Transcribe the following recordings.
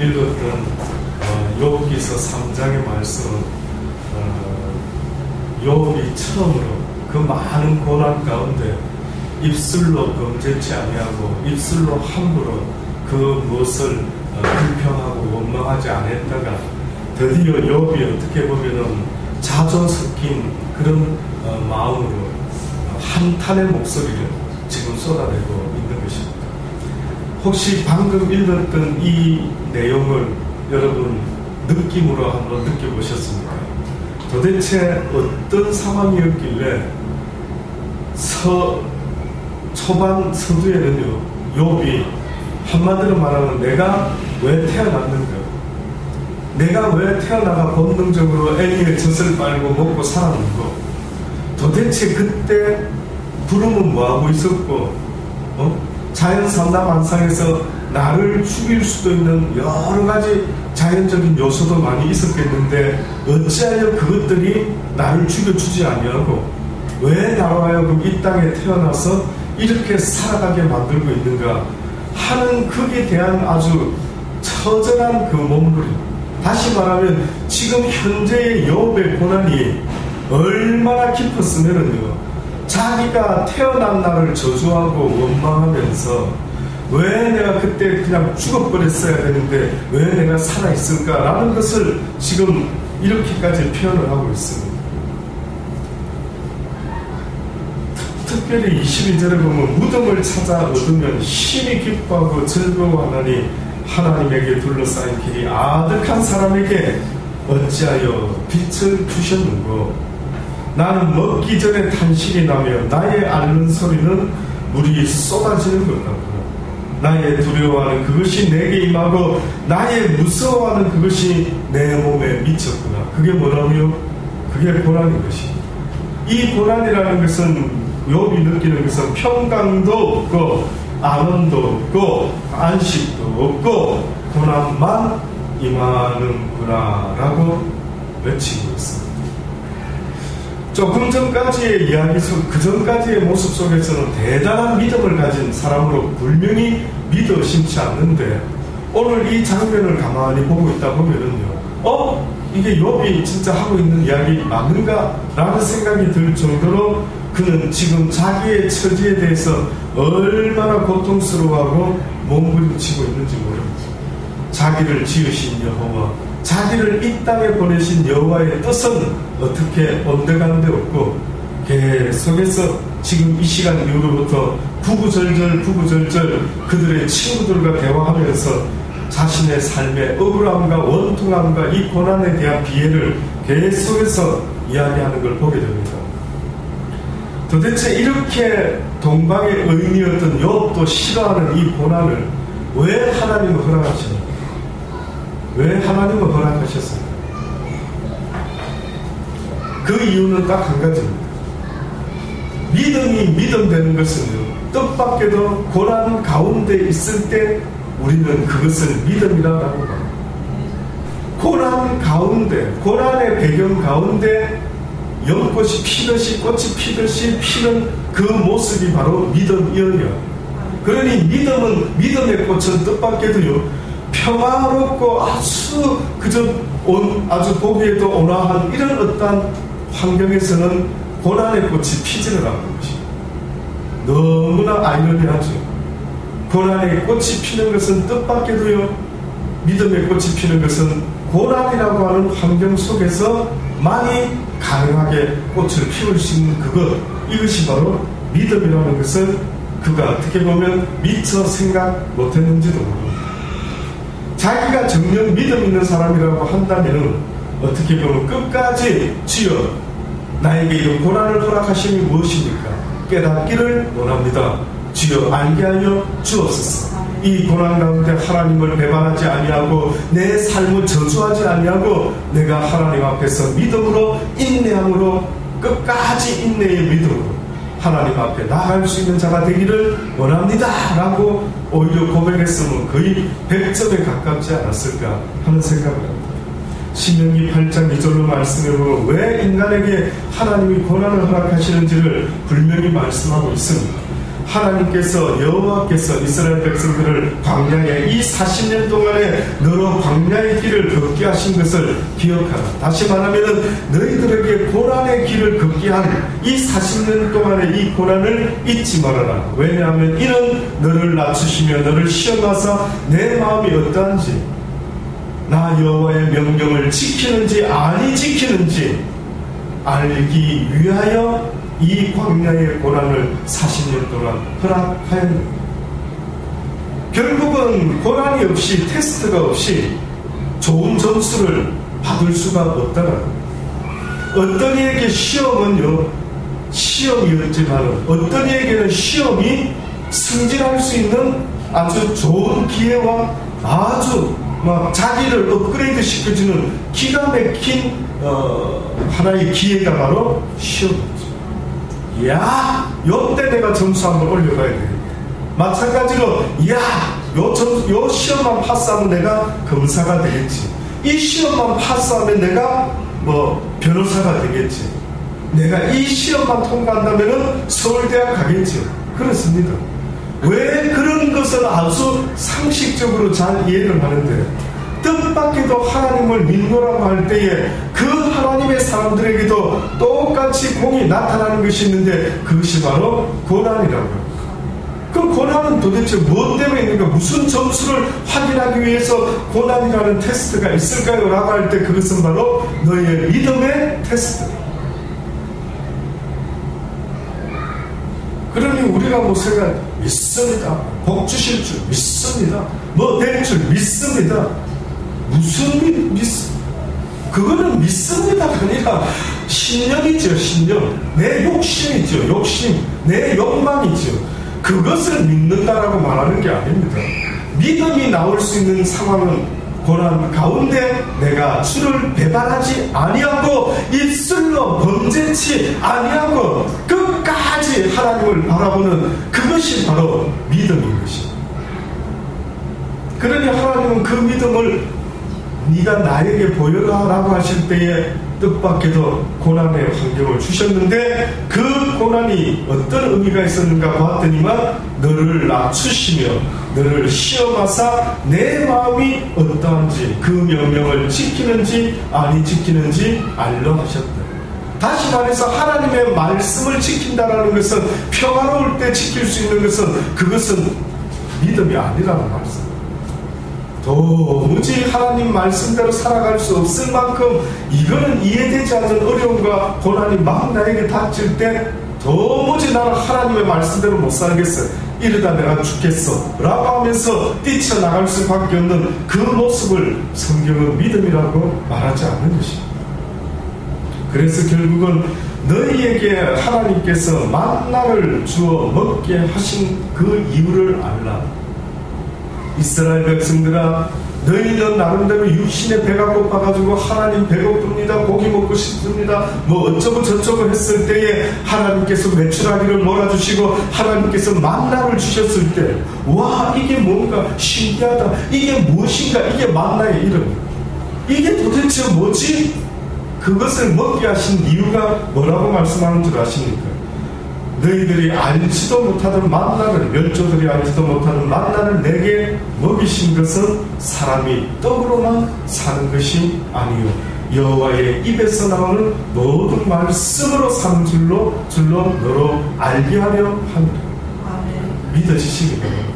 읽었던 욥기서 3장의 말씀은 욥이 처음으로 그 많은 고난 가운데 입술로 범죄치 아니하고 입술로 함부로 그 무엇을 불평하고 원망하지 않았다가 드디어 욥이 어떻게 보면은 자조 섞인 그런 마음으로 한탄의 목소리를 지금 쏟아내고 있는 것입니다. 혹시 방금 읽었던 이 내용을 여러분 느낌으로 한번 느껴보셨습니까? 도대체 어떤 상황이었길래 초반 서두에는요, 욥이 한마디로 말하면 내가 왜 태어났는가? 내가 왜 태어나가 본능적으로 애기의 젖을 빨고 먹고 살았는가? 도대체 그때 부름은 뭐하고 있었고, 자연 삼라만상에서 나를 죽일 수도 있는 여러 가지 자연적인 요소도 많이 있었겠는데 어찌하여 그것들이 나를 죽여주지 아니하고 왜 나로 하여금 이 땅에 태어나서 이렇게 살아가게 만들고 있는가 하는 거기에 대한 아주 처절한 그 몸부림. 다시 말하면 지금 현재의 욥의 고난이 얼마나 깊었으면은요, 자기가 태어난 날을 저주하고 원망하면서 왜 내가 그때 그냥 죽어버렸어야 되는데 왜 내가 살아있을까라는 것을 지금 이렇게까지 표현을 하고 있습니다. 특별히 22절에 보면 무덤을 찾아 얻으면 심히 기뻐하고 즐거워하나니 하나님에게 둘러싸인 길이 아득한 사람에게 어찌하여 빛을 주셨는고 나는 먹기 전에 탄식이 나며 나의 앓는 소리는 물이 쏟아지는 것 같고 나의 두려워하는 그것이 내게 임하고 나의 무서워하는 그것이 내 몸에 미쳤구나. 그게 뭐라고요? 그게 고난인 것입니다. 이 고난이라는 것은 욥이 느끼는 것은 평강도 없고 안원도 없고 안식도 없고 고난만 임하는구나 라고 외치고 있습니다. 조금 전까지의 이야기 속, 그 전까지의 모습 속에서는 대단한 믿음을 가진 사람으로 분명히 믿어 심지 않는데 오늘 이 장면을 가만히 보고 있다 보면은요, 이게 욥이 진짜 하고 있는 이야기 맞는가? 라는 생각이 들 정도로 그는 지금 자기의 처지에 대해서 얼마나 고통스러워하고 몸부림치고 있는지 모릅니다. 자기를 지으신 여호와, 자기를 이 땅에 보내신 여호와의 뜻은 어떻게 온데간데 없고 계속해서 지금 이 시간 이후로부터 구구절절 그들의 친구들과 대화하면서 자신의 삶의 억울함과 원통함과 이 고난에 대한 비애를 계속해서 이야기하는 걸 보게 됩니다. 도대체 이렇게 동방의 의인이었던 욥도 싫어하는 이 고난을 왜 하나님은 허락하십니까? 왜 하나님은 허락하셨습니까? 그 이유는 딱 한 가지입니다. 믿음이 믿음되는 것은요, 뜻밖에도 고난 가운데 있을 때 우리는 그것을 믿음이라고 합니다. 고난 가운데, 고난의 배경 가운데 연꽃이 피듯이 꽃이 피듯이 피는 그 모습이 바로 믿음이어야. 그러니 믿음은, 믿음의 꽃은 뜻밖에도요, 평화롭고 아주 아주 보기에도 온화한 이런 어떠한 환경에서는 고난의 꽃이 피지를 않는 것입니다. 너무나 아이러니하죠. 고난의 꽃이 피는 것은 뜻밖에도요, 믿음의 꽃이 피는 것은 고난이라고 하는 환경 속에서 많이 가능하게 꽃을 피울 수 있는 그것, 이것이 바로 믿음이라는 것을 그가 어떻게 보면 미처 생각 못했는지도 모릅니다. 자기가 정녕 믿음 있는 사람이라고 한다면 어떻게 보면 끝까지 주여 나에게 이런 고난을 허락하심이 무엇입니까? 깨닫기를 원합니다. 주여 알게 하여 주옵소서. 이 고난 가운데 하나님을 배반하지 아니하고 내 삶을 저주하지 아니하고 내가 하나님 앞에서 믿음으로 인내함으로 끝까지 인내의 믿음으로 하나님 앞에 나아갈 수 있는 자가 되기를 원합니다 라고 오히려 고백했으면 거의 100점에 가깝지 않았을까 하는 생각을 합니다. 신명기 8장 2절로 말씀해보면 왜 인간에게 하나님이 고난을 허락하시는지를 분명히 말씀하고 있습니다. 하나님께서 여호와께서 이스라엘 백성들을 광야에 이 40년 동안에 너로 광야의 길을 걷게 하신 것을 기억하라. 다시 말하면 너희들에게 고난의 길을 걷게 한 이 40년 동안의 이 고난을 잊지 말아라. 왜냐하면 이는 너를 낮추시며 너를 시험하사 내 마음이 어떠한지 나 여호와의 명령을 지키는지 아니 지키는지 알기 위하여 이 광야의 고난을 40년 동안 허락하였느니라. 결국은 고난이 없이 테스트가 없이 좋은 점수를 받을 수가 없다는 어떤 이에게 시험은요 시험이었지만 어떤 이에게는 시험이 승진할 수 있는 아주 좋은 기회와 아주 막 자기를 업그레이드 시켜주는 기가 막힌 하나의 기회가 바로 시험이죠. 이야, 요때 내가 점수 한번 올려가야 되겠다. 마찬가지로 이야, 요 시험만 파스하면 내가 검사가 되겠지. 이 시험만 파스하면 내가 변호사가 되겠지. 내가 이 시험만 통과한다면 서울대학 가겠지. 그렇습니다. 왜 그런 것을 아주 상식적으로 잘 이해를 하는데 뜻밖에도 하나님을 믿노라고 할 때에 그 하나님의 사람들에게도 똑같이 공이 나타나는 것이 있는데 그것이 바로 고난이라고 합니다. 그 고난은 도대체 무엇 때문에 있는가? 무슨 점수를 확인하기 위해서 고난이라는 테스트가 있을까요? 라고 할 때 그것은 바로 너희의 믿음의 테스트다. 그러니 우리가 생각 믿습니다. 복 주실 줄 믿습니다. 될 줄 믿습니다. 무슨 그거는 믿습니다가 아니라 신념이죠. 신념. 내 욕심이죠. 욕심. 내 욕망이죠. 그것을 믿는다라고 말하는 게 아닙니다. 믿음이 나올 수 있는 상황은 고난 가운데 내가 주를 배반하지 아니하고 입술로 범죄치 아니하고 끝까지 하나님을 바라보는 그것이 바로 믿음인 것입니다. 그러니 하나님은 그 믿음을 네가 나에게 보여라라고 하실 때에 뜻밖에도 고난의 환경을 주셨는데 그 고난이 어떤 의미가 있었는가 봤더니만 너를 낮추시며 너를 시험하사 내 마음이 어떠한지 그 명령을 지키는지 아니 지키는지 알려 하셨다. 다시 말해서 하나님의 말씀을 지킨다라는 것은 평화로울 때 지킬 수 있는 것은 그것은 믿음이 아니라는 말씀. 도무지 하나님 말씀대로 살아갈 수 없을 만큼 이거는 이해되지 않는 어려움과 고난이 막 나에게 닥칠 때 도무지 나는 하나님의 말씀대로 못 살겠어. 이러다 내가 죽겠어 라고 하면서 뛰쳐나갈 수밖에 없는 그 모습을 성경은 믿음이라고 말하지 않는 것입니다. 그래서 결국은 너희에게 하나님께서 만나를 주어 먹게 하신 그 이유를 알라. 이스라엘 백성들아 너희는 나름대로 육신의 배가 고파가지고 하나님 배고픕니다. 고기 먹고 싶습니다. 어쩌고 저쩌고 했을 때에 하나님께서 메추라기를 몰아주시고 하나님께서 만나를 주셨을 때 와 이게 뭔가 신기하다. 이게 무엇인가. 이게 만나의 이름. 이게 도대체 뭐지? 그것을 먹게 하신 이유가 뭐라고 말씀하는 줄 아십니까? 너희들이 알지도 못하던 만나를 멸조들이 알지도 못하는 만나를 내게 먹이신 것은 사람이 떡으로만 사는 것이 아니요 여호와의 입에서 나오는 모든 말씀으로 사는 줄로 너로 알게 하려 합니다. 믿어지시기 바랍니다.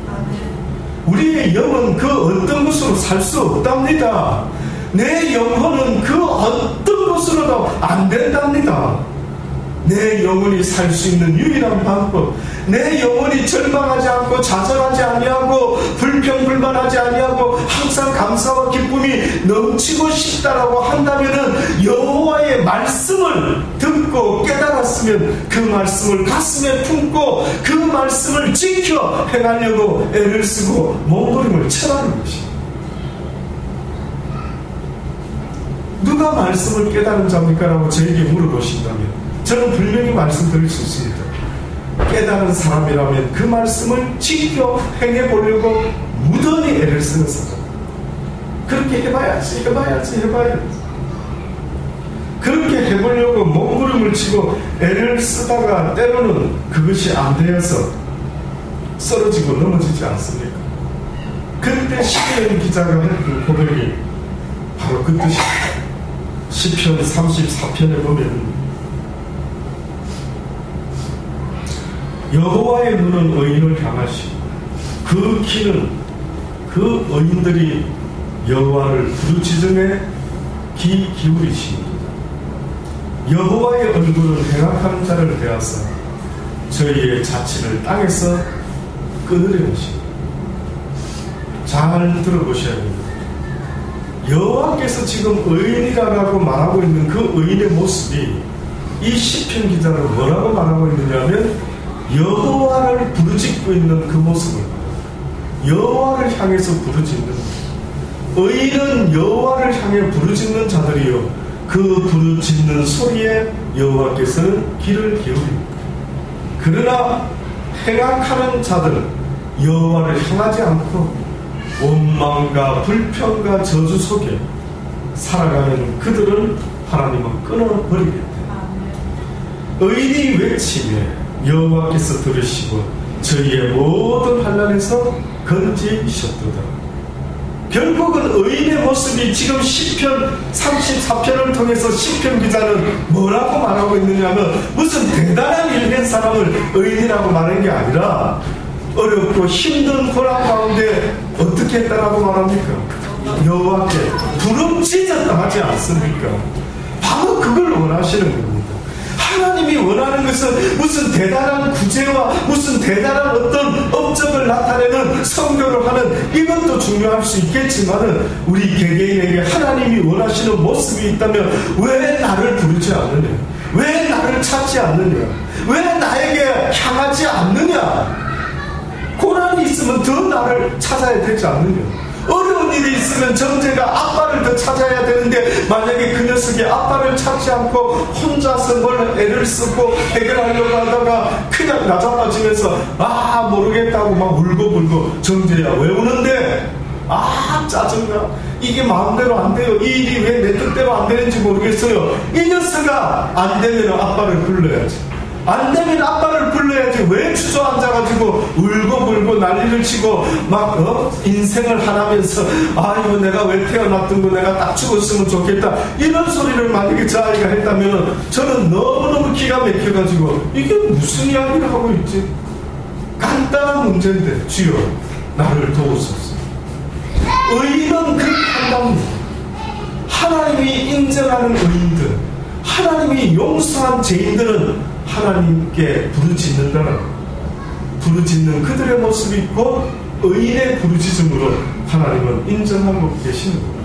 우리의 영은 그 어떤 것으로 살 수 없답니다. 내 영혼은 그 어떤 것으로도 안 된답니다. 내 영혼이 살 수 있는 유일한 방법, 내 영혼이 절망하지 않고 좌절하지 아니하고 불평불만하지 아니하고 항상 감사와 기쁨이 넘치고 싶다라고 한다면은 여호와의 말씀을 듣고 깨달았으면 그 말씀을 가슴에 품고 그 말씀을 지켜 행하려고 애를 쓰고 몸부림을 쳐라는 것입니다. 누가 말씀을 깨달은 자입니까? 라고 저에게 물어보신다면 저는 분명히 말씀드릴 수 있습니다. 깨달은 사람이라면 그 말씀을 지켜 행해보려고 무던히 애를 쓰는 사람. 그렇게 해봐야지. 그렇게 해보려고 몸부림을 치고 애를 쓰다가 때로는 그것이 안 되어서 쓰러지고 넘어지지 않습니까? 그때 시편 기자가 했던 고백이 바로 그 뜻입니다. 시편 34편에 보면 여호와의 눈은 의인을 향하시고 그 귀는 그 의인들이 여호와를 부르짖음에 귀 기울이십니다. 여호와의 얼굴은 행악하는 자를 대하사 저희의 자취를 땅에서 끊으려 하십니다. 잘 들어보셔야 됩니다. 여호와께서 지금 의인이라고 말하고 있는 그 의인의 모습이 이 시편 기자는 뭐라고 말하고 있느냐면 여호와를 부르짖고 있는 그 모습을 여호와를 향해서 부르짖는 의인은 여호와를 향해 부르짖는 자들이요 그 부르짖는 소리에 여호와께서는 귀를 기울입니다. 그러나 행악하는 자들은 여호와를 향하지 않고 원망과 불평과 저주 속에 살아가는 그들은 하나님은 끊어버리겠다. 의인이 외치며 여호와께서 들으시고 저희의 모든 환난에서 건지셨도다. 결국은 의인의 모습이 지금 시편 34편을 통해서 시편 기자는 뭐라고 말하고 있느냐면 무슨 대단한 일된 사람을 의인이라고 말한 게 아니라 어렵고 힘든 고난 가운데 어떻게 했다라고 말합니까? 여호와께 부름짖었다 하지 않습니까? 바로 그걸 원하시는 겁니다. 하나님이 원하는 것은 무슨 대단한 구제와 무슨 대단한 어떤 업적을 나타내는 선교를 하는 이것도 중요할 수 있겠지만은 우리 개개인에게 하나님이 원하시는 모습이 있다면 왜 나를 부르지 않느냐? 왜 나를 찾지 않느냐? 왜 나에게 향하지 않느냐? 고난이 있으면 더 나를 찾아야 되지 않느냐? 어려운 일이 있으면 정제가 아빠를 더 찾아야 되는데 만약에 그 녀석이 아빠를 찾지 않고 혼자서 뭘 애를 쓰고 해결하려고 하다가 그냥 나자빠지면서 모르겠다고 막 울고 정제야 왜 우는데? 짜증나. 이게 마음대로 안 돼요. 이 일이 왜 내 뜻대로 안 되는지 모르겠어요. 이 녀석아 안 되면 아빠를 불러야지. 안 되면 아빠를 불러야지. 왜 주저앉아가지고 울고 난리를 치고 막 인생을 하나면서 이거 내가 왜 태어났던 거 내가 딱 죽었으면 좋겠다 이런 소리를 만약에 저 아이가 했다면 저는 너무너무 기가 막혀가지고 이게 무슨 이야기를 하고 있지? 간단한 문제인데 주여 나를 도우소서. 의인은 그렇게 한답니다. 하나님이 인정하는 의인들, 하나님이 용서한 죄인들은 하나님께 부르짖는 그들의 모습이 있고 의인의 부르짖음으로 하나님은 인정하고 계시는 겁니다.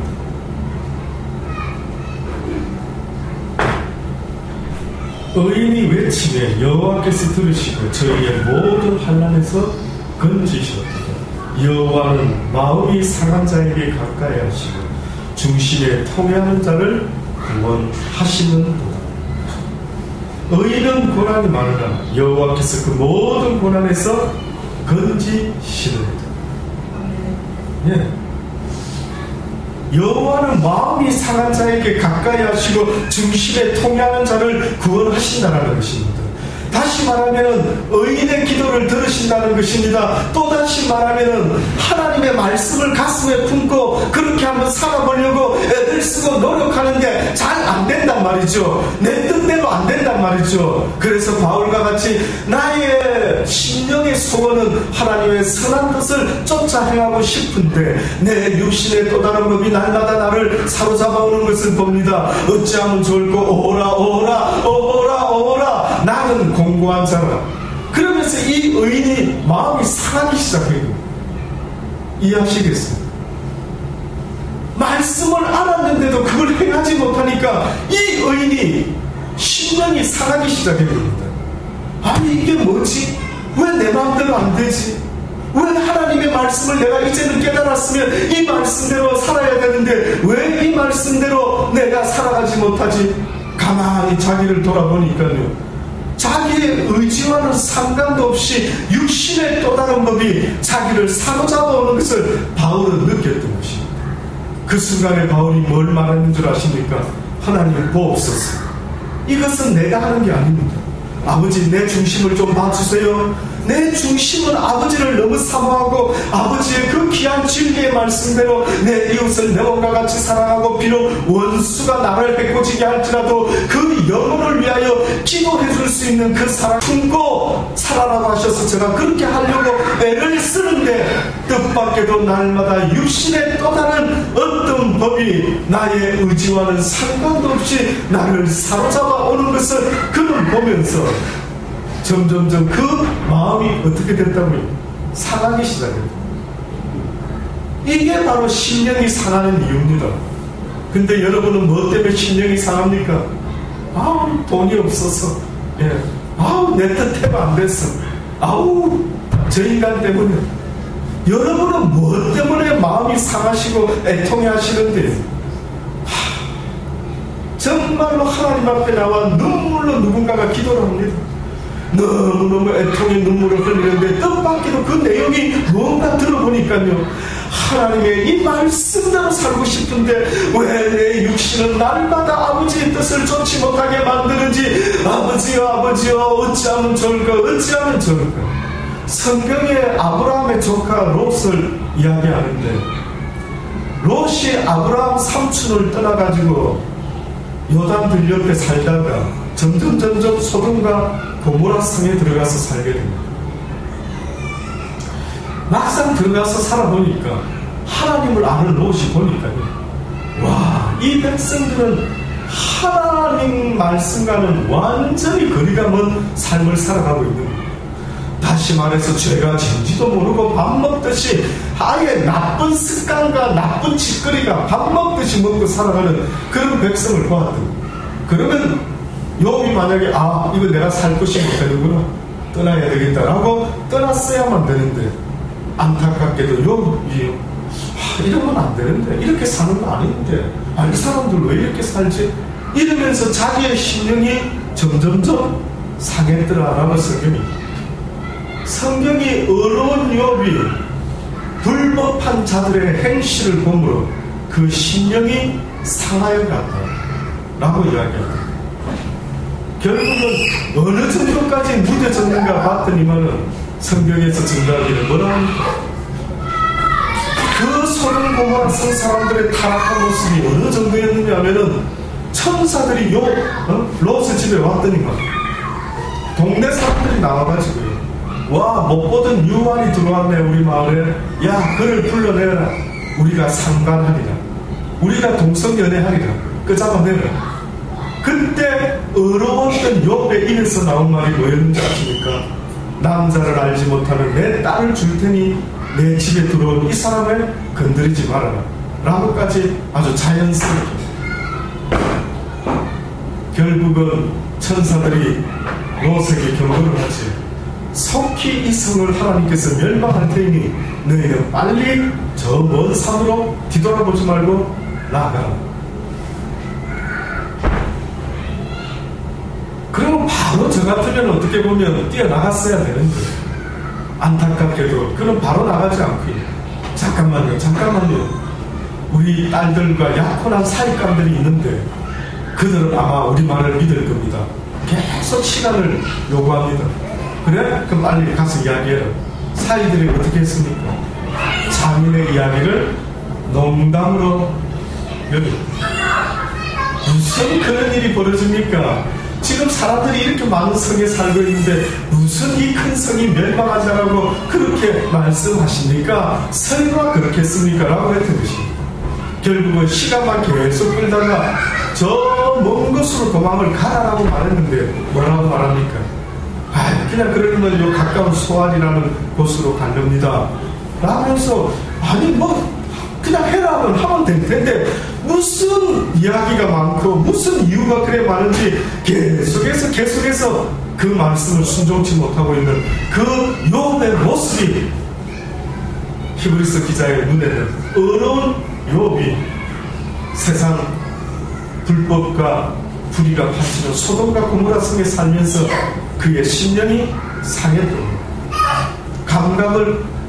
의인이 외치매 여호와께서 들으시고 저희의 모든 환난에서 건지셨도다. 여호와는 마음이 상한 자에게 가까이 하시고 중심에 통회하는 자를 구원하시는도다. 의인은 고난이 많으나 여호와께서 그 모든 고난에서 건지시는도다. 여호와는 마음이 상한 자에게 가까이 하시고 중심에 통회하는 자를 구원하신다는 것입니다. 다시 말하면 의인의 기도를 들으신다는 것입니다. 또다시 말하면 하나님의 말씀을 가슴에 품고 그렇게 한번 살아보려고 애들 쓰고 노력하는데 잘 안 된단 말이죠. 내 뜻대로 안 된단 말이죠. 그래서 바울과 같이 나의 심령의 소원은 하나님의 선한 뜻을 쫓아 행하고 싶은데 내 육신의 또 다른 법이 날마다 나를 사로잡아오는 것을 봅니다. 어찌하면 좋을까? 오라 나는 공고한 자라. 그러면서 이 의인이 마음이 상하기 시작해요. 이해하시겠어요? 말씀을 알았는데도 그걸 행하지 못하니까 이 의인이 심령이 상하기 시작해요. 아니 이게 뭐지? 왜 내 마음대로 안 되지? 왜 하나님의 말씀을 내가 이제는 깨달았으면 이 말씀대로 살아야 되는데 왜 이 말씀대로 내가 살아가지 못하지? 가만히 자기를 돌아보니까요, 자기의 의지와는 상관도 없이 육신의 또 다른 법이 자기를 사로잡아오는 것을 바울은 느꼈던 것입니다. 그 순간에 바울이 뭘 말하는 줄 아십니까? 하나님 보옵소서. 이것은 내가 하는 게 아닙니다. 아버지 내 중심을 좀 봐주세요. 내 중심은 아버지를 너무 사모하고 아버지의 그 귀한 진리의 말씀대로 내 이웃을 내 몸과 같이 사랑하고 비록 원수가 나를 해코지게 할지라도 그 영혼을 위하여 기도해 줄 수 있는 그 사랑 품고 살아라고 하셔서 제가 그렇게 하려고 애를 쓰는데 뜻밖에도 날마다 육신의 또 다른 어떤 법이 나의 의지와는 상관도 없이 나를 사로잡아 오는 것을 그는 보면서 점점점 그 마음이 어떻게 됐다고요? 상하기 시작해요. 이게 바로 심령이 상하는 이유입니다. 근데 여러분은 뭐 때문에 심령이 상합니까? 아우 돈이 없어서, 예. 아우 내 뜻대로 안 됐어. 아우 저 인간 때문에. 여러분은 뭐 때문에 마음이 상하시고 애통해 하시는데 정말로 하나님 앞에 나와 눈물로 누군가가 기도를 합니다. 너무너무 애통의 눈물을 흘리는데 뜻밖에도 그 내용이 뭔가 들어보니까요, 하나님의 이 말씀대로 살고 싶은데 왜 내 육신은 날마다 아버지의 뜻을 좇지 못하게 만드는지, 아버지여 아버지여 어찌하면 좋을까 어찌하면 좋을까. 성경에 아브라함의 조카 롯을 이야기하는데, 롯이 아브라함 삼촌을 떠나가지고 요단 들 옆에 살다가 점점 소돔과 고모라 성에 들어가서 살게 됩니다. 막상 들어가서 살아보니까 하나님을 아는 롯이 보니까요, 와, 이 백성들은 하나님 말씀과는 완전히 거리가 먼 삶을 살아가고 있는 거예요. 다시 말해서 죄가 진지도 모르고 밥 먹듯이 아예 나쁜 습관과 나쁜 짓거리가 밥 먹듯이 먹고 살아가는 그런 백성을 보았던. 그러면 욥이 만약에 이거 내가 살 것이 못 되는구나, 떠나야 되겠다라고 떠났어야만 되는데, 안타깝게도 욥이 이러면 안 되는데, 이렇게 사는 거 아닌데, 이 사람들 왜 이렇게 살지? 이러면서 자기의 심령이 점점점 상했더라라는 성경이 어려운 욥이 불법한 자들의 행실을 보므로 그 심령이 상하여 갔다라고 이야기합니다. 결국은 어느 정도까지 무뎌졌는가 봤더니만은 성경에서 증거하기를 뭐라 합니까? 그 소돔 고모라 성 사람들의 타락한 모습이 어느 정도였느냐 하면은, 천사들이 롯의 집에 왔더니만 동네 사람들이 나와가지고요, 와, 못 보던 유한이 들어왔네 우리 마을에. 야, 그를 불러내라. 우리가 상관하리라. 우리가 동성연애하리라. 그 잡아내라. 그때 어려웠던 욥의 입에서 나온 말이 뭐였는지 아십니까? 남자를 알지 못하는 내 딸을 줄 테니 내 집에 들어온 이 사람을 건드리지 말아라 라고까지 아주 자연스럽게. 결국은 천사들이 롯에게 경고를 하지. 속히 이 성을 하나님께서 멸망할 테니 너희는 빨리 저 먼 산으로 뒤돌아보지 말고 나가라. 그러면 바로 저 같으면 어떻게 보면 뛰어나갔어야 되는데, 안타깝게도 그는 바로 나가지 않고, 잠깐만요, 우리 딸들과 약혼한 사익감들이 있는데 그들은 아마 우리 말을 믿을 겁니다. 계속 시간을 요구합니다. 그래? 그럼 빨리 가서 이야기해라. 사이들이 어떻게 했습니까? 자민의 이야기를 농담으로 무슨 그런 일이 벌어집니까? 지금 사람들이 이렇게 많은 성에 살고 있는데 무슨 이 큰 성이 멸망하자라고 그렇게 말씀하십니까? 설마 그렇겠습니까? 라고 했던 것입니다. 결국은 시간만 계속 끌다가 저 먼 곳으로 도망을 가라라고 말했는데 뭐라고 말합니까? 그냥 그러면 요 가까운 소알이라는 곳으로 가렵니다 라면서, 그냥 해라면 하면 될 텐데 무슨 이야기가 많고 무슨 이유가 그래 많은지 계속해서 그 말씀을 순종치 못하고 있는 그 욥의 모습이 히브리서 기자의 눈에는 어려운 욥이 세상 불법과 불의가 파치는 소돔과 고모라 성에 살면서 그의 심령이 상했던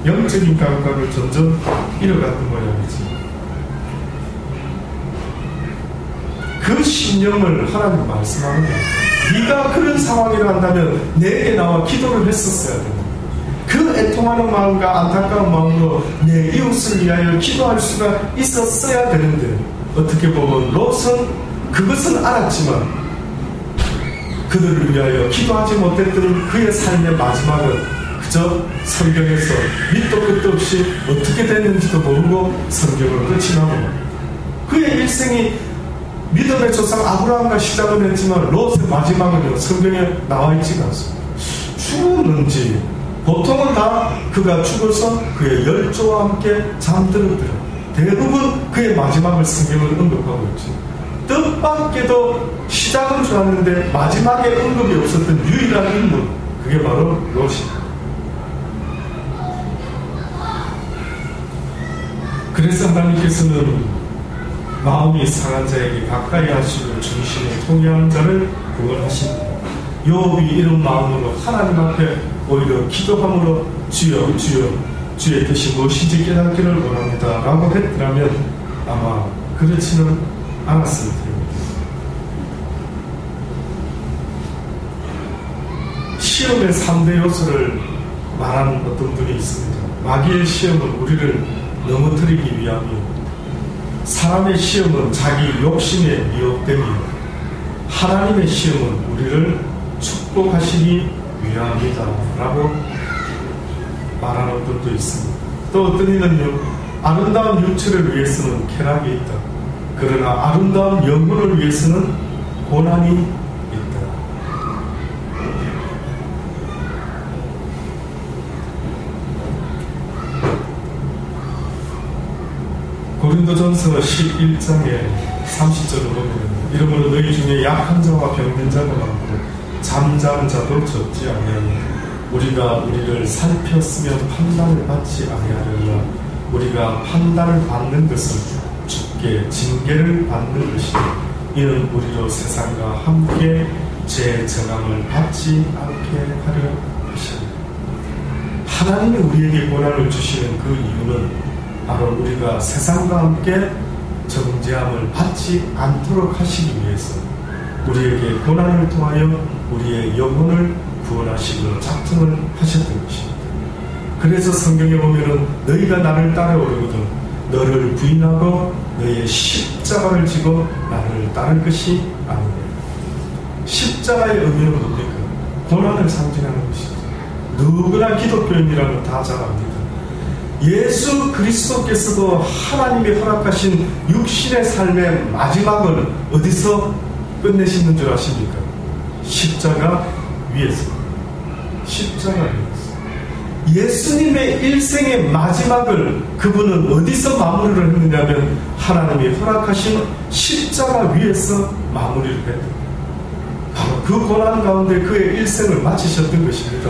영적인 감각을 점점 잃어갔던 모양이지. 그 심령을 하나님 말씀하는 거예요. 네가 그런 상황이라 한다면 내게 나와 기도를 했었어야 된다. 그 애통하는 마음과 안타까운 마음으로 내 이웃을 위하여 기도할 수가 있었어야 되는데, 어떻게 보면 롯은 그것은 알았지만 그들을 위하여 기도하지 못했던 그의 삶의 마지막은 그저 성경에서 밑도 끝도 없이 어떻게 됐는지도 모르고 성경으로 끝이 나고, 그의 일생이 믿음의 조상 아브라함과 시작은 했지만 롯의 마지막은 성경에 나와 있지가 않습니다. 죽었는지, 보통은 다 그가 죽어서 그의 열조와 함께 잠들었더라. 대부분 그의 마지막을 성경을 언급하고 있지. 뜻밖에도 시작은 좋았는데 마지막에 언급이 없었던 유일한 인물, 그게 바로 롯입니다. 그래서 하나님께서는 마음이 상한 자에게 가까이 하시고 중심에 통회하는 자를 구원하신다. 욥이 이런 마음으로 하나님 앞에 오히려 기도함으로 주여 주여 주의 뜻이 무엇인지 깨닫기를 원합니다 라고 했더라면 아마 그렇지는 않았을 테입니다. 시험의 3대 요소를 말하는 어떤 분이 있습니다. 마귀의 시험은 우리를 넘어뜨리기 위함이요, 사람의 시험은 자기 욕심에 미혹됨이요, 하나님의 시험은 우리를 축복하시기 위함이다 라고 말하는 분도 있습니다. 또 어떤 이는요, 아름다운 육체를 위해서는 쾌락이 있다. 그러나 아름다운 영혼을 위해서는 고난이 있다. 고린도전서 11장에 30절을 보면 이러므로 너희 중에 약한 자와 병든 자가 많고 잠자는 자도 적지 아니하니 우리가 우리를 살폈으면 판단을 받지 아니하려니와 우리가 판단을 받는 것은 주께 징계를 받는 것이니 이는 우리로 세상과 함께 죄 정함을 받지 않게 하려 하시니, 하나님이 우리에게 고난을 주시는 그 이유는 바로 우리가 세상과 함께 정죄함을 받지 않도록 하시기 위해서 우리에게 고난을 통하여 우리의 영혼을 구원하시고 작정을 하셨던 것입니다. 그래서 성경에 보면은 너희가 나를 따라오려거든 너를 부인하고 너의 십자가를 지고 나를 따를 것이 아니냐. 십자가의 의미는 뭡니까? 고난을 상징하는 것이죠. 누구나 기독교인이라면 다 잘 압니다. 예수 그리스도께서도 하나님이 허락하신 육신의 삶의 마지막을 어디서 끝내시는 줄 아십니까? 십자가 위에서. 십자가 위에서. 예수님의 일생의 마지막을 그분은 어디서 마무리를 했느냐면 하나님이 허락하신 십자가 위에서 마무리를 했다. 바로 그 고난 가운데 그의 일생을 마치셨던 것입니다.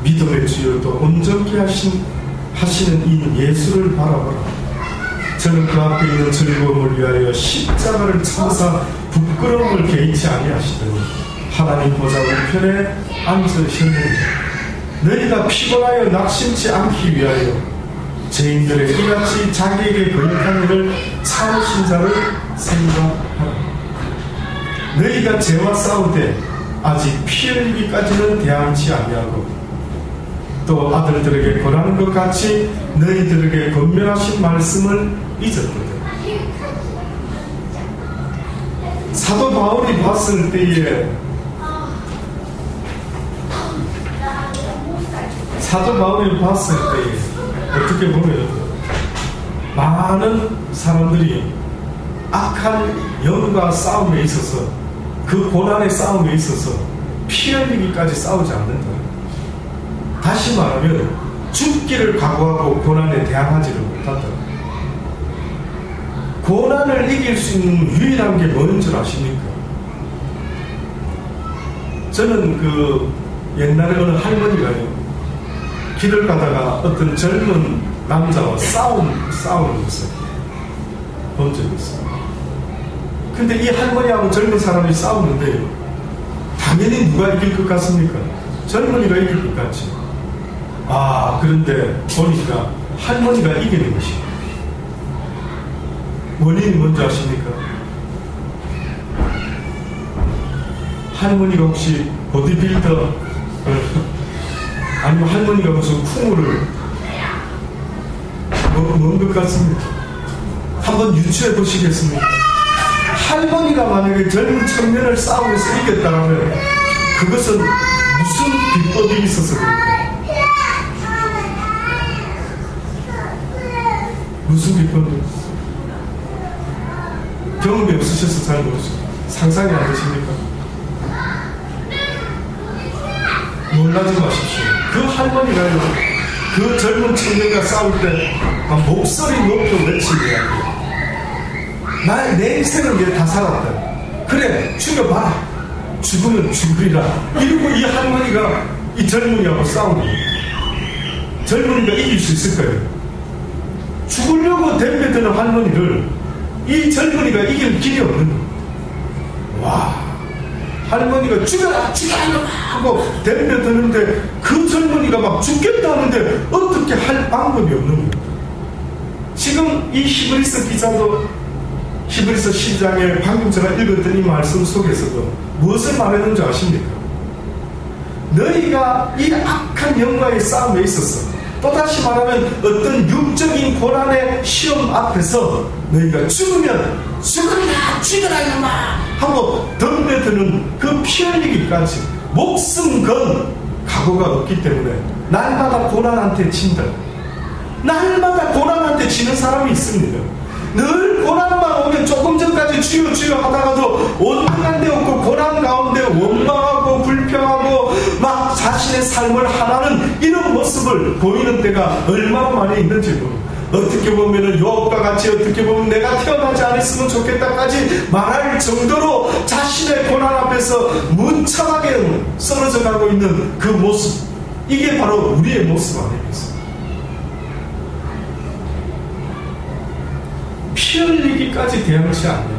믿음의 주여도 온전케 하시는 이 예수를 바라보라. 저는 그 앞에 있는 즐거움을 위하여 십자가를 참사 부끄러움을 개의치 아니하시더니 하나님 보좌 우편에 앉으셨느니라. 너희가 피곤하여 낙심치 않기 위하여 죄인들의 이같이 자기에게 거역한 일을 참으신 자를 생각하라. 너희가 죄와 싸우되 아직 피 흘리기까지는 대항치 아니하고 또 아들들에게 권하는 것 같이 너희들에게 권면하신 말씀을 잊었거든. 사도 바울이 봤을 때에 어떻게 보면 많은 사람들이 악한 영과 싸움에 있어서 그 고난의 싸움에 있어서 피 흘리기까지 싸우지 않는다. 다시 말하면 죽기를 각오하고 고난에 대항하지를 못한다. 고난을 이길 수 있는 유일한 게 뭐인 줄 아십니까? 저는 그 옛날에 어느 할머니가요, 길을 가다가 어떤 젊은 남자와 싸우는 것을 본 적이 있어요. 근데 이 할머니하고 젊은 사람이 싸우는데요, 당연히 누가 이길 것 같습니까? 젊은이가 이길 것 같지. 그런데 보니까 할머니가 이기는 것이에요. 원인이 뭔지 아십니까? 할머니가 혹시 보디빌더 아니면 할머니가 무슨 쿵우를 먹은 것 같습니다. 한번 유추해 보시겠습니까? 할머니가 만약에 젊은 청년을 싸움에서 이겼다면 그것은 무슨 비법이 있어서 그럴까요? 무슨 비법이 있어요? 경험이 없으셔서 잘 모르시죠. 상상이 안 되십니까? 놀라지 마십시오. 그 할머니가요, 그 젊은 청년과 싸울 때 목소리 높여 외치고요. 내 인생은 이제 다 살았다. 그래, 죽여봐라. 죽으면 죽으리라. 이러고 이 할머니가 이 젊은이하고 싸우는 거예요. 젊은이가 이길 수 있을까요? 죽으려고 덤벼드는 할머니를 이 젊은이가 이길 길이 없는 거예요. 와, 할머니가 죽여라 하고 덤벼드는데 그 젊은이가 막 죽겠다 하는데 어떻게 할 방법이 없는 거예요. 지금 이 히브리서 기자도 히브리서 10장에 방금 제가 읽었던 이 말씀 속에서도 무엇을 말했는지 아십니까? 너희가 이 악한 영과의 싸움에 있어서 또다시 말하면 어떤 육적인 고난의 시험 앞에서 너희가 죽으면 죽으라 죽여라 이놈아 하고 덤벼드는 그 피 흘리기까지 목숨 건 각오가 없기 때문에 날마다 고난한테 진다. 날마다 고난한테 지는 사람이 있습니다. 늘 고난만 오면 조금 전까지 주여 주여 하다가도 원망한 데 없고 고난 가운데 원망하고 불평하고 막 자신의 삶을 하나는 이런 모습을 보이는 때가 얼마나 많이 있는지 모릅니다. 어떻게 보면 요업과 같이 어떻게 보면 내가 태어나지 않았으면 좋겠다까지 말할 정도로 자신의 고난 앞에서 문참하게 쓰러져 가고 있는 그 모습, 이게 바로 우리의 모습 아니겠습니까? 피 흘리기까지 대항치 않는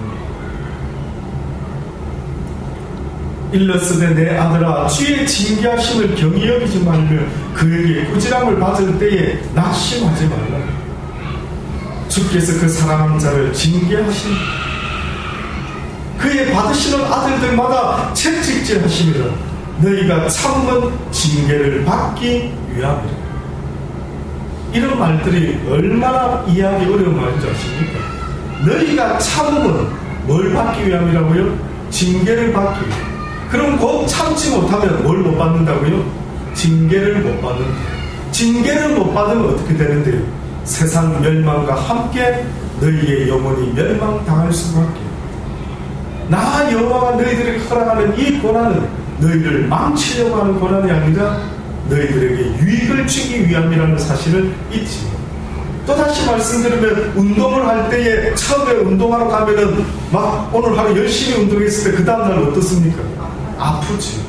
일러스되 내 아들아 주의 징계하심을 경히 여기지 말며 그에게 꾸지람을 받을 때에 낙심하지 말라. 주께서 그 사랑하는 자를 징계하신 그의 받으시는 아들들마다 채찍질하심이라. 너희가 참은 징계를 받기 위함이라. 이런 말들이 얼마나 이해하기 어려운 말인지 아십니까? 너희가 참으면 뭘 받기 위함이라고요? 징계를 받기 위함. 그럼 곧 참지 못하면 뭘 못 받는다고요? 징계를 못 받는다. 징계를 못 받으면 어떻게 되는데요? 세상 멸망과 함께 너희의 영혼이 멸망당할 수밖에. 나 여호와가 너희들에게 허락하는 이 고난은 너희를 망치려고 하는 고난이 아니라 너희들에게 유익을 주기 위함이라는 사실을 잊지. 또다시 말씀드리면 운동을 할 때에 처음에 운동하러 가면은 막 오늘 하루 열심히 운동했을 때 그 다음날 어떻습니까? 아프지.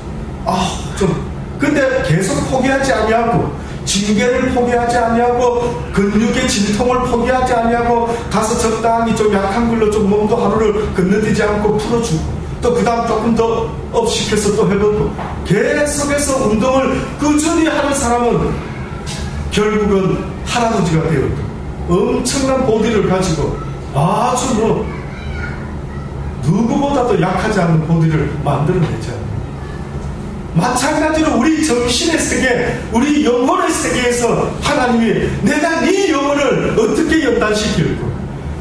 근데 계속 포기하지 아니하고 징계를 포기하지 아니하고 근육의 진통을 포기하지 아니하고 가서 적당히 좀 약한 걸로 좀 몸도 하루를 건너뛰지 않고 풀어주고 또 그 다음 조금 더 업시켜서 또 해보고 계속해서 운동을 꾸준히 하는 사람은 결국은 할아버지가 되었다. 엄청난 보디를 가지고 아주 누구보다도 약하지 않은 보디를 만들어내지 않아요. 마찬가지로 우리 정신의 세계, 우리 영혼의 세계에서 하나님이 내가 네 영혼을 어떻게 연단시킬고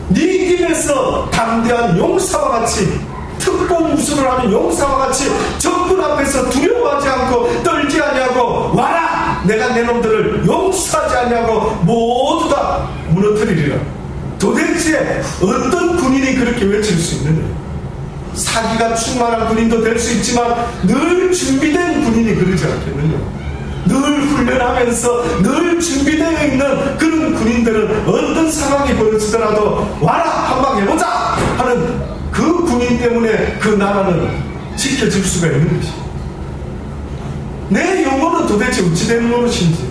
네 입에서 담대한 용사와 같이 특공 무술을 하는 용사와 같이 적군 앞에서 두려워하지 않고 떨지 아니하고 와라! 내가 내 놈들을 용서하지 아니하고 모두 다 무너뜨리리라. 도대체 어떤 군인이 그렇게 외칠 수 있느냐? 사기가 충만한 군인도 될 수 있지만 늘 준비된 군인이 그러지 않겠느냐? 늘 훈련하면서 늘 준비되어 있는 그런 군인들은 어떤 상황이 벌어지더라도 와라! 한방 해보자! 하는 그 군인 때문에 그 나라는 지켜질 수가 있는 것입니다. 내 영혼은 도대체 어찌 된 노릇인지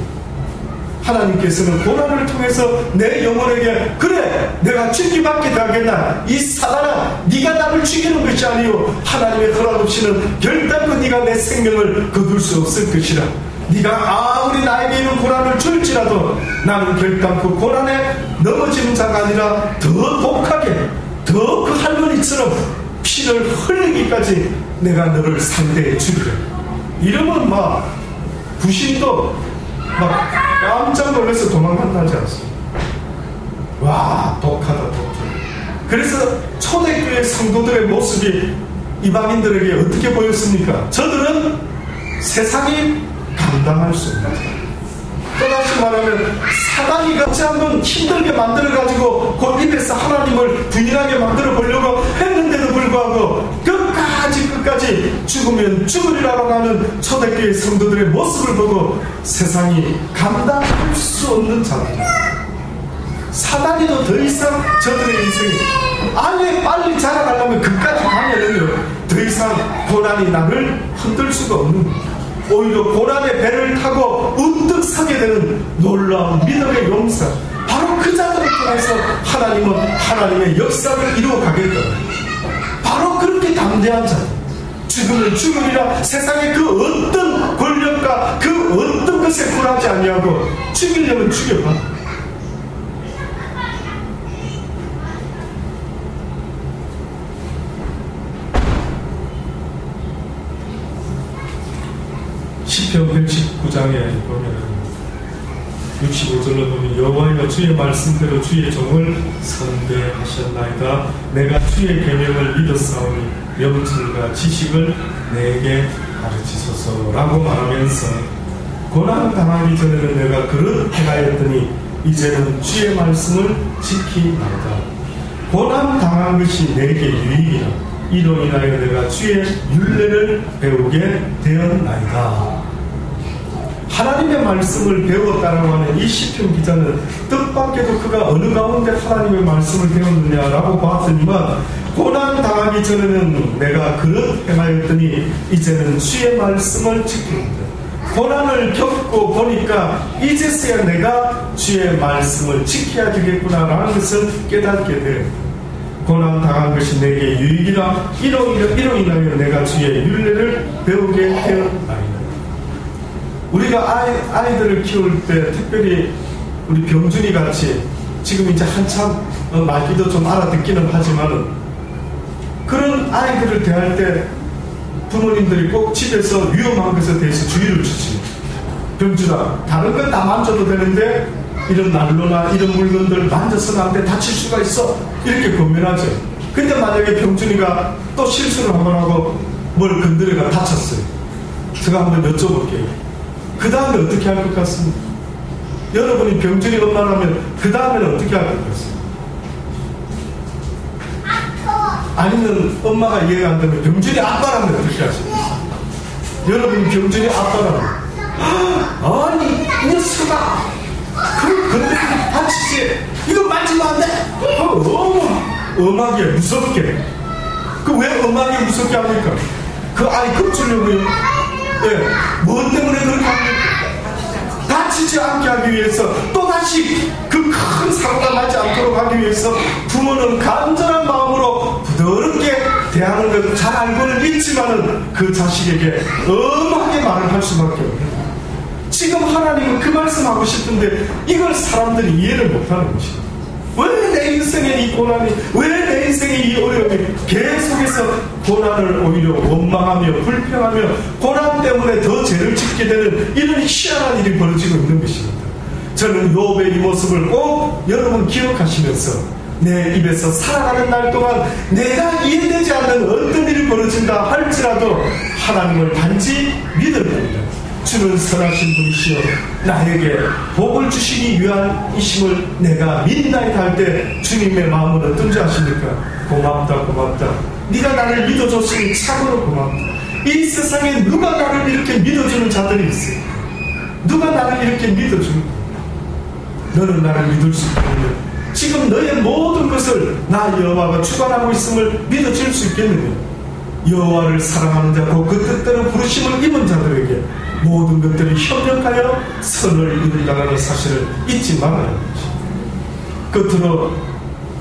하나님께서는 고난을 통해서 내 영혼에게 그래 내가 죽기밖에 하겠나 이 사단아 네가 나를 죽이는 것이 아니오 하나님의 허락 없이는 결단코 네가 내 생명을 거둘 수 없을 것이라. 네가 아무리 나에게 이런 고난을 줄지라도 나는 결단코 고난에 넘어지는 자가 아니라 더 독하게 더 그 할머니처럼 피를 흘리기까지 내가 너를 상대해 주리라. 이러면 막 부신도 막 깜짝 놀라서 도망간다지 않습니까? 와, 독하다, 독해. 그래서 초대교회 성도들의 모습이 이방인들에게 어떻게 보였습니까? 저들은 세상이 감당할 수 없는 자들. 또다시 말하면 사단이 같이 한번 힘들게 만들어가지고 그 입에서 하나님을 부인하게 만들어 보려고 했는데도 불구하고 끝까지 죽으면 죽으리라고 하는 초대교회 성도들의 모습을 보고 세상이 감당할 수 없는 자들. 사단이도 더 이상 저들의 인생에 아예 빨리 자라가려면 그까지 가면은요 더 이상 고난이 나를 흔들 수가 없는 거예요. 오히려 고난의 배를 타고 우뚝 서게 되는 놀라운 믿음의 용사, 바로 그 자들을 통해서 하나님은 하나님의 역사를 이루어가겠다. 바로 그렇게 담대한 자, 죽으면 죽으리라. 세상의 그 어떤 권력과 그 어떤 것에 굴하지 아니하고 죽이려면 죽여봐. 시편 119장에 보면 65절로 보면 여호와여 주의 말씀대로 주의 종을 선대하셨나이다. 내가 주의 계명을 믿었사오니 명철과 지식을 내게 가르치소서라고 말하면서 고난 당하기 전에는 내가 그릇 행하였더니 이제는 주의 말씀을 지키나이다. 고난 당한 것이 내게 유익이라. 이로 인하여 내가 주의 율례를 배우게 되었나이다. 하나님의 말씀을 배웠다라고 하는 이 시편 기자는 뜻밖에도 그가 어느 가운데 하나님의 말씀을 배웠느냐라고 봤더니만 고난 당하기 전에는 내가 그릇 행하였더니 이제는 주의 말씀을 지키는다. 고난을 겪고 보니까 이제서야 내가 주의 말씀을 지켜야 되겠구나라는 것을 깨닫게 돼요. 고난 당한 것이 내게 유익이라. 이로 인하여 내가 주의 율례를 배우게 되었나이다. 우리가 아이들을 키울 때 특별히 우리 병준이 같이 지금 이제 한참 말귀도 좀 알아듣기는 하지만은 그런 아이들을 대할 때 부모님들이 꼭 집에서 위험한 것에 대해서 주의를 주지. 병준아, 다른 건 다 만져도 되는데 이런 난로나 이런 물건들 만져서는 안 돼, 다칠 수가 있어, 이렇게 권면하죠. 근데 만약에 병준이가 또 실수를 한번 하고 뭘 건드려가 다쳤어요. 제가 한번 여쭤볼게요. 그 다음에 어떻게 할 것 같습니까? 여러분이 병준이 엄마라면 그 다음에는 어떻게 할 것 같습니까? 아니면 엄마가 이해가 안 되면 병준이 아빠라면 어떻게 하십니까? 여러분이 병준이 아빠라면 아니 이 녀석아 그 건드리면 다치지, 이거 만지면 안 돼. 엄하게 무섭게. 그 왜 엄하게 무섭게 합니까? 그 아이 겁주려고요. 네, 뭐 때문에 그렇게 합니까? 다치지 않게 하기 위해서, 또다시 그 큰 사고가 나지 않도록 하기 위해서 부모는 간절한 마음으로 부드럽게 대하는 걸 잘 알고는 있지만은 그 자식에게 엄하게 말을 할 수밖에 없는. 지금 하나님은 그 말씀하고 싶은데 이걸 사람들이 이해를 못하는 것입니다. 왜 내 인생에 이 고난이, 왜 내 인생에 이 어려움이, 계속해서 고난을 오히려 원망하며 불평하며 고난 때문에 더 죄를 짓게 되는 이런 희한한 일이 벌어지고 있는 것입니다. 저는 욥의 이 모습을 꼭 여러분 기억하시면서 내 입에서 살아가는 날 동안 내가 이해되지 않는 어떤 일이 벌어진다 할지라도 하나님을 단지 믿을 겁니다. 주는 선하신 분이시여 나에게 복을 주시기 위함이심을 내가 믿나이다 할 때 주님의 마음은 어떤지 아십니까? 고맙다 고맙다. 네가 나를 믿어줬으니 참으로 고맙다. 이 세상에 누가 나를 이렇게 믿어주는 자들이 있어요? 누가 나를 이렇게 믿어주는 거야? 너는 나를 믿을 수 있겠느냐? 지금 너의 모든 것을 나 여호와가 주관하고 있음을 믿어줄 수 있겠느냐? 여호와를 사랑하는 자고 그 뜻대로 부르심을 입은 자들에게 모든 것들이 협력하여 선을 이룬다는 사실을 잊지 말아야 합니다. 끝으로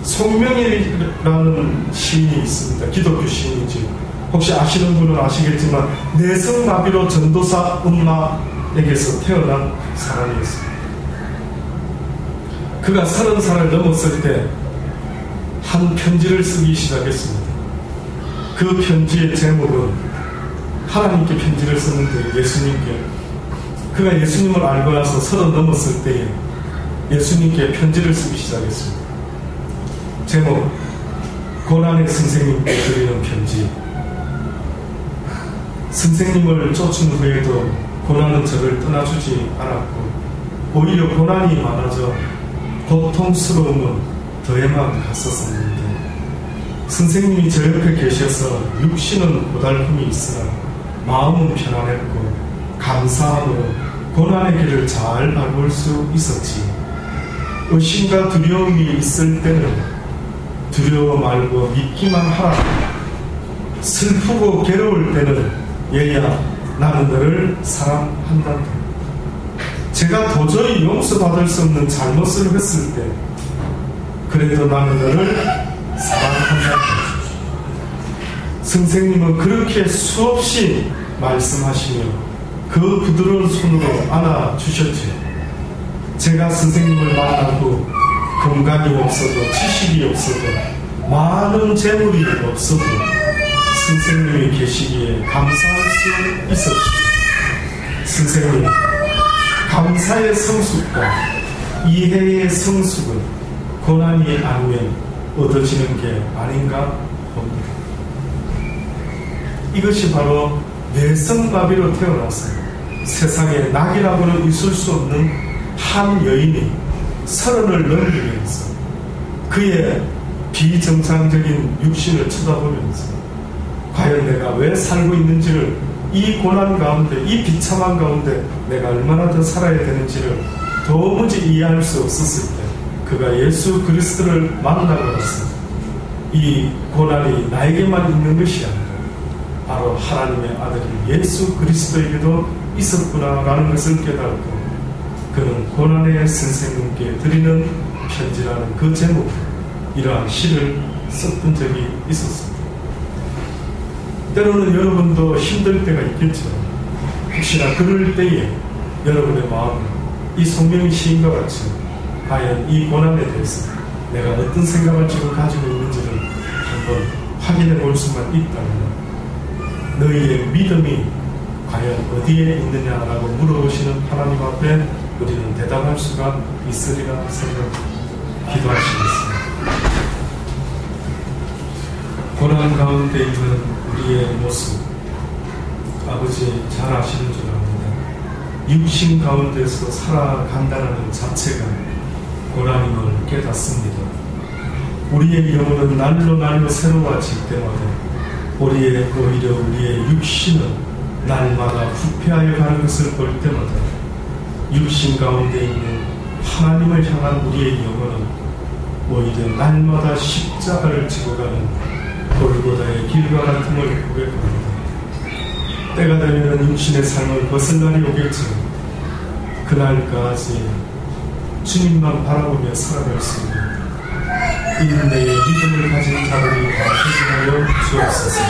송명일이라는 시인이 있습니다. 기독교 시인이지. 혹시 아시는 분은 아시겠지만 내성마비로 전도사 엄마에게서 태어난 사람이었습니다. 그가 30살을 넘었을 때 한 편지를 쓰기 시작했습니다. 그 편지의 제목은 하나님께 편지를 썼는데 예수님께, 그가 예수님을 알고 나서 30 넘었을 때에 예수님께 편지를 쓰기 시작했습니다. 제목, 고난의 선생님께 드리는 편지. 선생님을 쫓은 후에도 고난은 저를 떠나주지 않았고 오히려 고난이 많아져 고통스러움은 더해만 갔었었는데, 선생님이 저 옆에 계셔서 육신은 고달픔이 있으나 마음은 편안했고 감사함으로 고난의 길을 잘 밟을 수 있었지. 의심과 두려움이 있을 때는 두려워 말고 믿기만 하라. 슬프고 괴로울 때는 얘야 나는 너를 사랑한다. 제가 도저히 용서받을 수 없는 잘못을 했을 때 그래도 나는 너를 사랑한다. 선생님은 그렇게 수없이 말씀하시며 그 부드러운 손으로 안아주셨지. 제가 선생님을 만나고 건강이 없어도 지식이 없어도 많은 재물이 없어도 선생님이 계시기에 감사할 수 있었지. 선생님, 감사의 성숙과 이해의 성숙은 고난이 아니면 얻어지는 게 아닌가 봅니다. 이것이 바로 내성마비로 태어나서 세상에 낙이라고는 있을 수 없는 한 여인이 30을 넘기면서 그의 비정상적인 육신을 쳐다보면서 과연 내가 왜 살고 있는지를, 이 고난 가운데, 이 비참한 가운데 내가 얼마나 더 살아야 되는지를 도무지 이해할 수 없었을 때 그가 예수 그리스도를 만나고 나서 이 고난이 나에게만 있는 것이 아니라 바로 하나님의 아들인 예수 그리스도에게도 있었구나라는 것을 깨닫고 그는 고난의 선생님께 드리는 편지라는 그 제목, 이러한 시를 썼던 적이 있었습니다. 때로는 여러분도 힘들 때가 있겠죠. 혹시나 그럴 때에 여러분의 마음은 이 송명희 시인과 같이 과연 이 고난에 대해서 내가 어떤 생각을 지금 가지고 있는지를 한번 확인해 볼 수만 있다면 너희의 믿음이 과연 어디에 있느냐라고 물어보시는 하나님 앞에 우리는 대답할 수가 있으리라 생각합니다. 기도하시겠습니다. 고난 가운데 있는 우리의 모습 아버지 잘 아시는 줄 압니다. 육신 가운데서 살아간다는 자체가 고난임을 깨닫습니다. 우리의 영혼은 날로 새로워질 때마다 오히려 우리의 육신은 날마다 부패하여 가는 것을 볼 때마다 육신 가운데 있는 하나님을 향한 우리의 영혼은 오히려 날마다 십자가를 지고 가는 골고다의 길과 같음을 고백합니다. 때가 되면 육신의 삶을 벗을 날이 오겠지만 그날까지 주님만 바라보며 살아갈 수 있는 인내의 믿음을 가진 자들이 되게 하여 주옵소서.